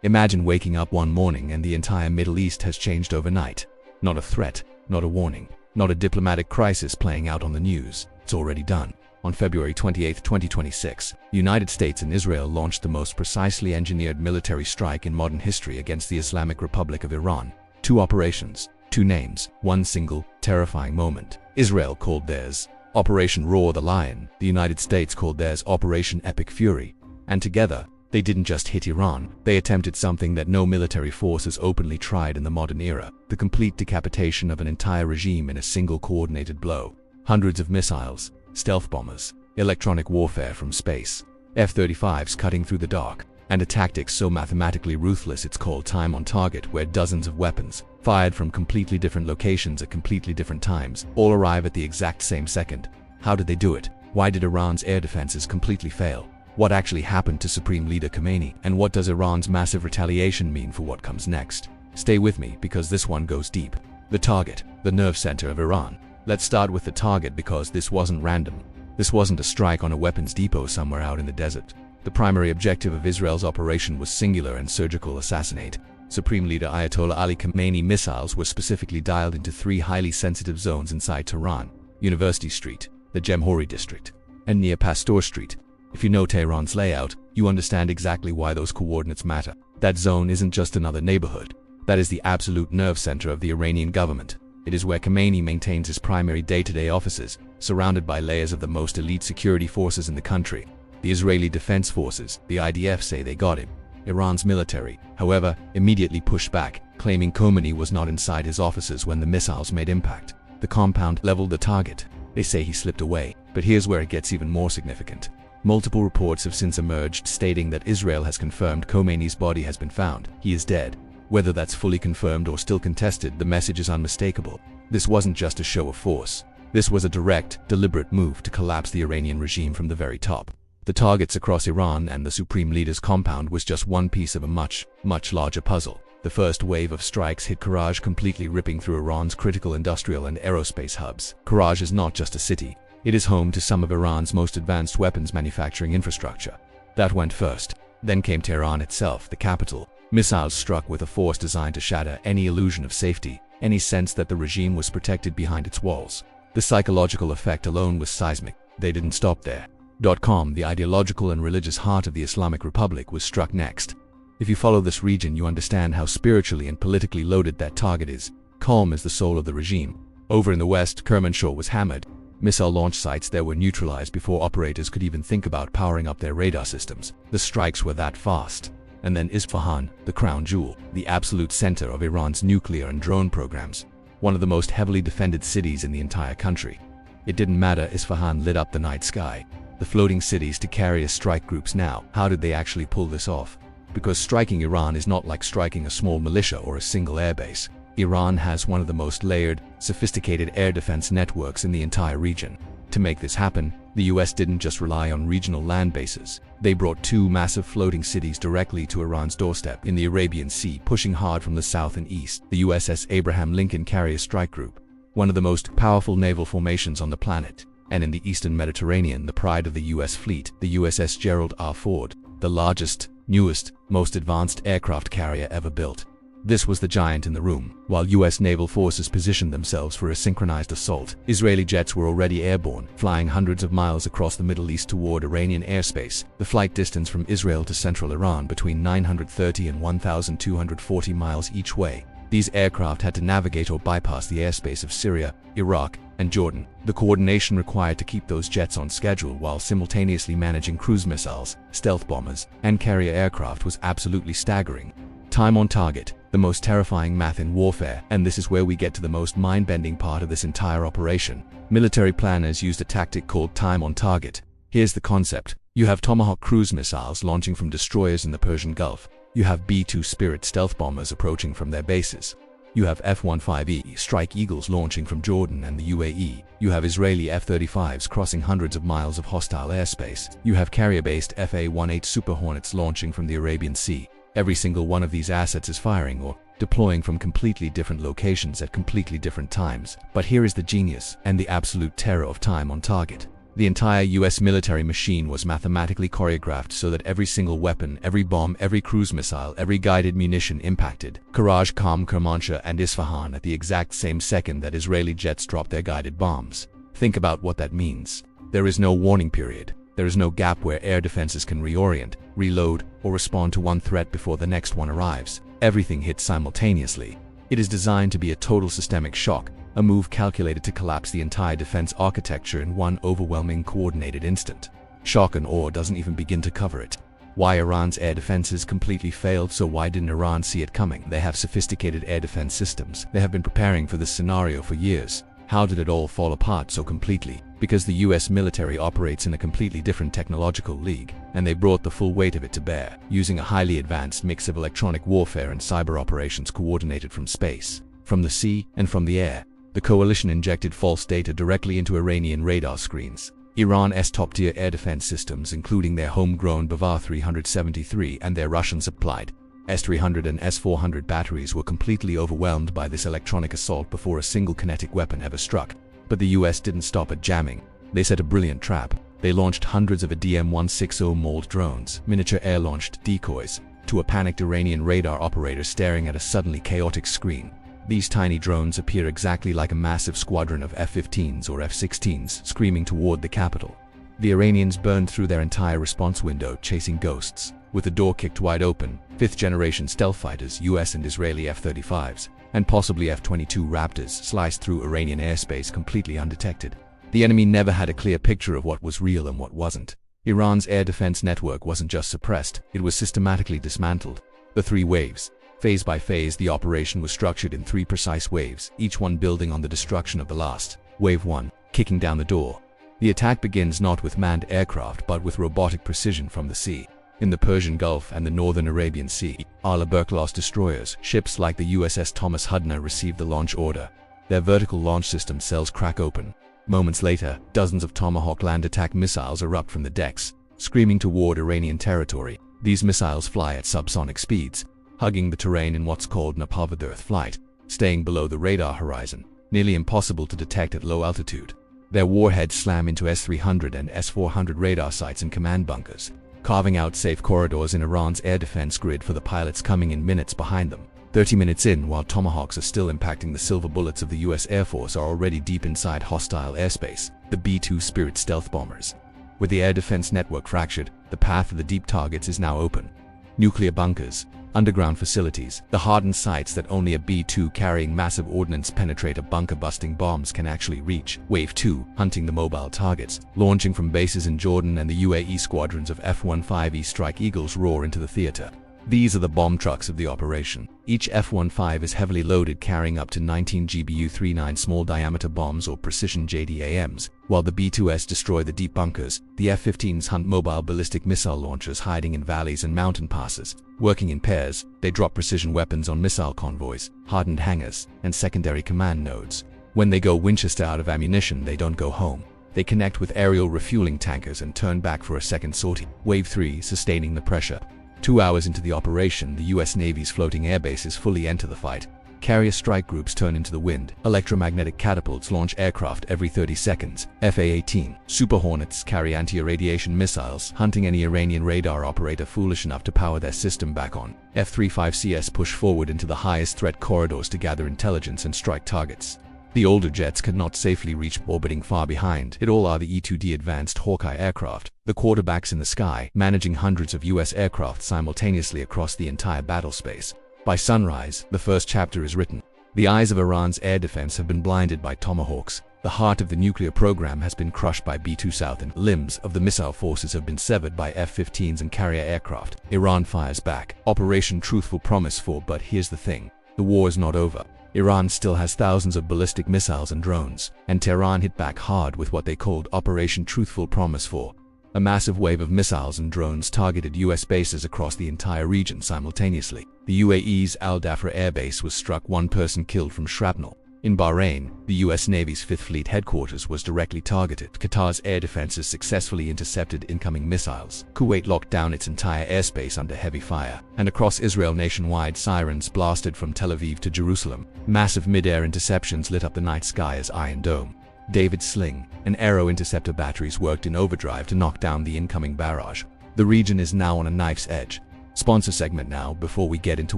Imagine waking up one morning and the entire Middle East has changed overnight. Not a threat, not a warning, not a diplomatic crisis playing out on the news. It's already done. On February 28, 2026, the United States and Israel launched the most precisely engineered military strike in modern history against the Islamic Republic of Iran. 2 operations, 2 names, one single, terrifying moment. Israel called theirs Operation Roar the Lion, the United States called theirs Operation Epic Fury. And together, they didn't just hit Iran, they attempted something that no military force has openly tried in the modern era: the complete decapitation of an entire regime in a single coordinated blow. Hundreds of missiles, stealth bombers, electronic warfare from space, F-35s cutting through the dark, and a tactic so mathematically ruthless it's called time on target, where dozens of weapons, fired from completely different locations at completely different times, all arrive at the exact same second. How did they do it? Why did Iran's air defenses completely fail? What actually happened to Supreme Leader Khomeini? And what does Iran's massive retaliation mean for what comes next? Stay with me, because this one goes deep. The target, the nerve center of Iran. Let's start with the target, because this wasn't random. This wasn't a strike on a weapons depot somewhere out in the desert. The primary objective of Israel's operation was singular and surgical: assassinate Supreme Leader Ayatollah Ali Khamenei. Missiles were specifically dialed into 3 highly sensitive zones inside Tehran: University Street, the Jamhuri district, and near Pasteur Street. If you know Tehran's layout, you understand exactly why those coordinates matter. That zone isn't just another neighborhood. That is the absolute nerve center of the Iranian government. It is where Khomeini maintains his primary day-to-day offices, surrounded by layers of the most elite security forces in the country. The Israeli Defense Forces, the IDF, say they got him. Iran's military, however, immediately pushed back, claiming Khomeini was not inside his offices when the missiles made impact. The compound leveled the target. They say he slipped away, but here's where it gets even more significant. Multiple reports have since emerged stating that Israel has confirmed Khomeini's body has been found. He is dead. Whether that's fully confirmed or still contested, the message is unmistakable. This wasn't just a show of force. This was a direct, deliberate move to collapse the Iranian regime from the very top. The targets across Iran and the Supreme Leader's compound was just one piece of a much, much larger puzzle. The first wave of strikes hit Karaj, completely ripping through Iran's critical industrial and aerospace hubs. Karaj is not just a city. It is home to some of Iran's most advanced weapons manufacturing infrastructure. That went first. Then came Tehran itself, the capital. Missiles struck with a force designed to shatter any illusion of safety, any sense that the regime was protected behind its walls. The psychological effect alone was seismic. They didn't stop there. The ideological and religious heart of the Islamic Republic, was struck next. If you follow this region, you understand how spiritually and politically loaded that target is. Qom is the soul of the regime. Over in the west, Kermanshah was hammered. Missile launch sites there were neutralized before operators could even think about powering up their radar systems. The strikes were that fast. And then Isfahan, the crown jewel, the absolute center of Iran's nuclear and drone programs. One of the most heavily defended cities in the entire country. It didn't matter, Isfahan lit up the night sky. The floating cities to carry as strike groups now. How did they actually pull this off? Because striking Iran is not like striking a small militia or a single airbase. Iran has one of the most layered, sophisticated air defense networks in the entire region. To make this happen, the US didn't just rely on regional land bases. They brought 2 massive floating cities directly to Iran's doorstep in the Arabian Sea, pushing hard from the south and east. The USS Abraham Lincoln Carrier Strike Group, one of the most powerful naval formations on the planet. And in the eastern Mediterranean, the pride of the US fleet, the USS Gerald R. Ford, the largest, newest, most advanced aircraft carrier ever built. This was the giant in the room. While US naval forces positioned themselves for a synchronized assault, Israeli jets were already airborne, flying hundreds of miles across the Middle East toward Iranian airspace. The flight distance from Israel to central Iran between 930 and 1,240 miles each way. These aircraft had to navigate or bypass the airspace of Syria, Iraq, and Jordan. The coordination required to keep those jets on schedule while simultaneously managing cruise missiles, stealth bombers, and carrier aircraft was absolutely staggering. Time on target, the most terrifying math in warfare, and this is where we get to the most mind-bending part of this entire operation. Military planners used a tactic called time on target. Here's the concept. You have Tomahawk cruise missiles launching from destroyers in the Persian Gulf. You have B-2 Spirit stealth bombers approaching from their bases. You have F-15E Strike Eagles launching from Jordan and the UAE. You have Israeli F-35s crossing hundreds of miles of hostile airspace. You have carrier-based FA-18 Super Hornets launching from the Arabian Sea. Every single one of these assets is firing or deploying from completely different locations at completely different times. But here is the genius and the absolute terror of time on target. The entire US military machine was mathematically choreographed so that every single weapon, every bomb, every cruise missile, every guided munition impacted Karaj, Qam, Kermanshah, and Isfahan at the exact same second that Israeli jets dropped their guided bombs. Think about what that means. There is no warning period. There is no gap where air defenses can reorient, reload, or respond to one threat before the next one arrives. Everything hits simultaneously. It is designed to be a total systemic shock, a move calculated to collapse the entire defense architecture in one overwhelming coordinated instant. Shock and awe doesn't even begin to cover it. Why Iran's air defenses completely failed, so why didn't Iran see it coming? They have sophisticated air defense systems. They have been preparing for this scenario for years. How did it all fall apart so completely? Because the US military operates in a completely different technological league, and they brought the full weight of it to bear, using a highly advanced mix of electronic warfare and cyber operations coordinated from space, from the sea, and from the air. The coalition injected false data directly into Iranian radar screens. Iran's top-tier air defense systems, including their homegrown Bavar 373 and their Russian-supplied S-300 and S-400 batteries, were completely overwhelmed by this electronic assault before a single kinetic weapon ever struck. But the US didn't stop at jamming. They set a brilliant trap. They launched hundreds of DM-160 mold drones, miniature air-launched decoys, to a panicked Iranian radar operator staring at a suddenly chaotic screen. These tiny drones appear exactly like a massive squadron of F-15s or F-16s screaming toward the capital. The Iranians burned through their entire response window, chasing ghosts. With the door kicked wide open, fifth-generation stealth fighters, US and Israeli F-35s, and possibly F-22 Raptors sliced through Iranian airspace completely undetected. The enemy never had a clear picture of what was real and what wasn't. Iran's air defense network wasn't just suppressed, it was systematically dismantled. The three waves. Phase by phase, the operation was structured in three precise waves, each one building on the destruction of the last. Wave 1, kicking down the door. The attack begins not with manned aircraft but with robotic precision from the sea. In the Persian Gulf and the northern Arabian Sea, Ala-Berklas destroyers, ships like the USS Thomas Hudner, received the launch order. Their vertical launch system cells crack open. Moments later, dozens of Tomahawk land attack missiles erupt from the decks, screaming toward Iranian territory. These missiles fly at subsonic speeds, hugging the terrain in what's called an above-Earth flight, staying below the radar horizon, nearly impossible to detect at low altitude. Their warheads slam into S-300 and S-400 radar sites and command bunkers, carving out safe corridors in Iran's air defense grid for the pilots coming in minutes behind them. 30 minutes in, while Tomahawks are still impacting the silver bullets of the US Air Force, are already deep inside hostile airspace, the B-2 Spirit stealth bombers. With the air defense network fractured, the path of the deep targets is now open. Nuclear bunkers, underground facilities, the hardened sites that only a B-2 carrying massive ordnance penetrator bunker-busting bombs can actually reach. Wave 2, hunting the mobile targets. Launching from bases in Jordan and the UAE, squadrons of F-15E Strike Eagles roar into the theater. These are the bomb trucks of the operation. Each F-15 is heavily loaded, carrying up to 19 GBU-39 small-diameter bombs or precision JDAMs. While the B-2s destroy the deep bunkers, the F-15s hunt mobile ballistic missile launchers hiding in valleys and mountain passes. Working in pairs, they drop precision weapons on missile convoys, hardened hangars, and secondary command nodes. When they go Winchester out of ammunition, they don't go home. They connect with aerial refueling tankers and turn back for a second sortie. Wave 3, sustaining the pressure. 2 hours into the operation, the US Navy's floating airbases fully enter the fight. Carrier strike groups turn into the wind. Electromagnetic catapults launch aircraft every 30 seconds. FA-18 Super Hornets carry anti-irradiation missiles, hunting any Iranian radar operator foolish enough to power their system back on. F-35CS push forward into the highest threat corridors to gather intelligence and strike targets. The older jets could not safely reach, orbiting far behind. It all are the E-2D advanced Hawkeye aircraft, the quarterbacks in the sky, managing hundreds of US aircraft simultaneously across the entire battle space. By sunrise, the first chapter is written. The eyes of Iran's air defense have been blinded by Tomahawks. The heart of the nuclear program has been crushed by B-2 South, and limbs of the missile forces have been severed by F-15s and carrier aircraft. Iran fires back. Operation Truthful Promise 4. But here's the thing. The war is not over. Iran still has thousands of ballistic missiles and drones, and Tehran hit back hard with what they called Operation Truthful Promise 4. A massive wave of missiles and drones targeted US bases across the entire region simultaneously. The UAE's Al Dhafra Air Base was struck, 1 person killed from shrapnel. In Bahrain, the US Navy's 5th Fleet headquarters was directly targeted. Qatar's air defenses successfully intercepted incoming missiles. Kuwait locked down its entire airspace under heavy fire. And across Israel nationwide, sirens blasted from Tel Aviv to Jerusalem. Massive mid-air interceptions lit up the night sky as Iron Dome. David's sling and arrow interceptor batteries worked in overdrive to knock down the incoming barrage. The region is now on a knife's edge. Sponsor segment now. Before we get into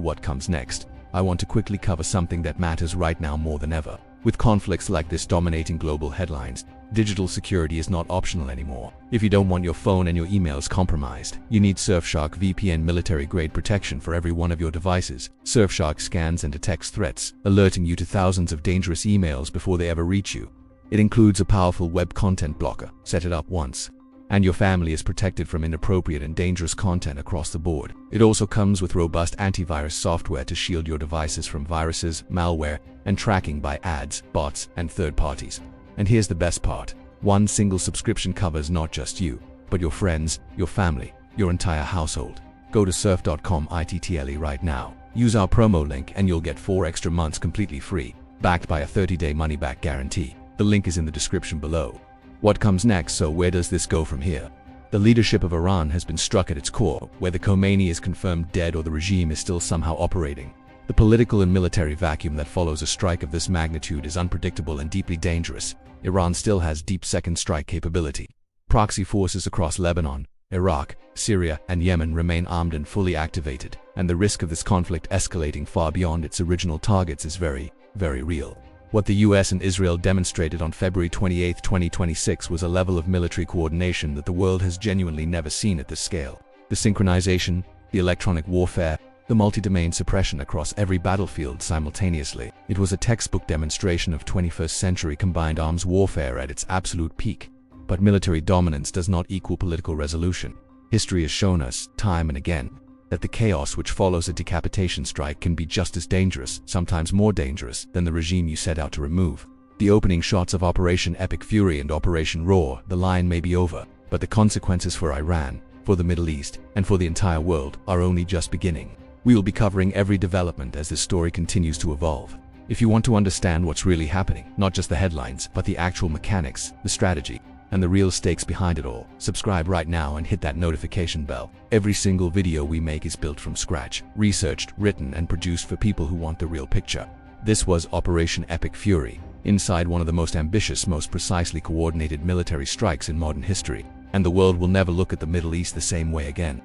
what comes next, I want to quickly cover something that matters right now more than ever. With conflicts like this dominating global headlines, digital security is not optional anymore. If you don't want your phone and your emails compromised, you need Surfshark VPN military-grade protection for every one of your devices. Surfshark scans and detects threats, alerting you to thousands of dangerous emails before they ever reach you. It includes a powerful web content blocker. Set it up once, and your family is protected from inappropriate and dangerous content across the board. It also comes with robust antivirus software to shield your devices from viruses, malware, and tracking by ads, bots, and third parties. And here's the best part. One single subscription covers not just you, but your friends, your family, your entire household. Go to surf.com/ITTLE right now. Use our promo link and you'll get 4 extra months completely free, backed by a 30-day money-back guarantee. The link is in the description below. What comes next? So where does this go from here? The leadership of Iran has been struck at its core, whether Khomeini is confirmed dead or the regime is still somehow operating. The political and military vacuum that follows a strike of this magnitude is unpredictable and deeply dangerous. Iran still has deep second strike capability. Proxy forces across Lebanon, Iraq, Syria, and Yemen remain armed and fully activated, and the risk of this conflict escalating far beyond its original targets is very, very real. What the US and Israel demonstrated on February 28, 2026 was a level of military coordination that the world has genuinely never seen at this scale. The synchronization, the electronic warfare, the multi-domain suppression across every battlefield simultaneously. It was a textbook demonstration of 21st century combined arms warfare at its absolute peak. But military dominance does not equal political resolution. History has shown us, time and again, that the chaos which follows a decapitation strike can be just as dangerous, sometimes more dangerous, than the regime you set out to remove. The opening shots of Operation Epic Fury and Operation Roar, the line may be over, but the consequences for Iran, for the Middle East, and for the entire world are only just beginning. We will be covering every development as this story continues to evolve. If you want to understand what's really happening, not just the headlines, but the actual mechanics, the strategy, and the real stakes behind it all, subscribe right now and hit that notification bell. Every single video we make is built from scratch, researched, written, and produced for people who want the real picture. This was Operation Epic Fury, inside one of the most ambitious, most precisely coordinated military strikes in modern history, and the world will never look at the Middle East the same way again.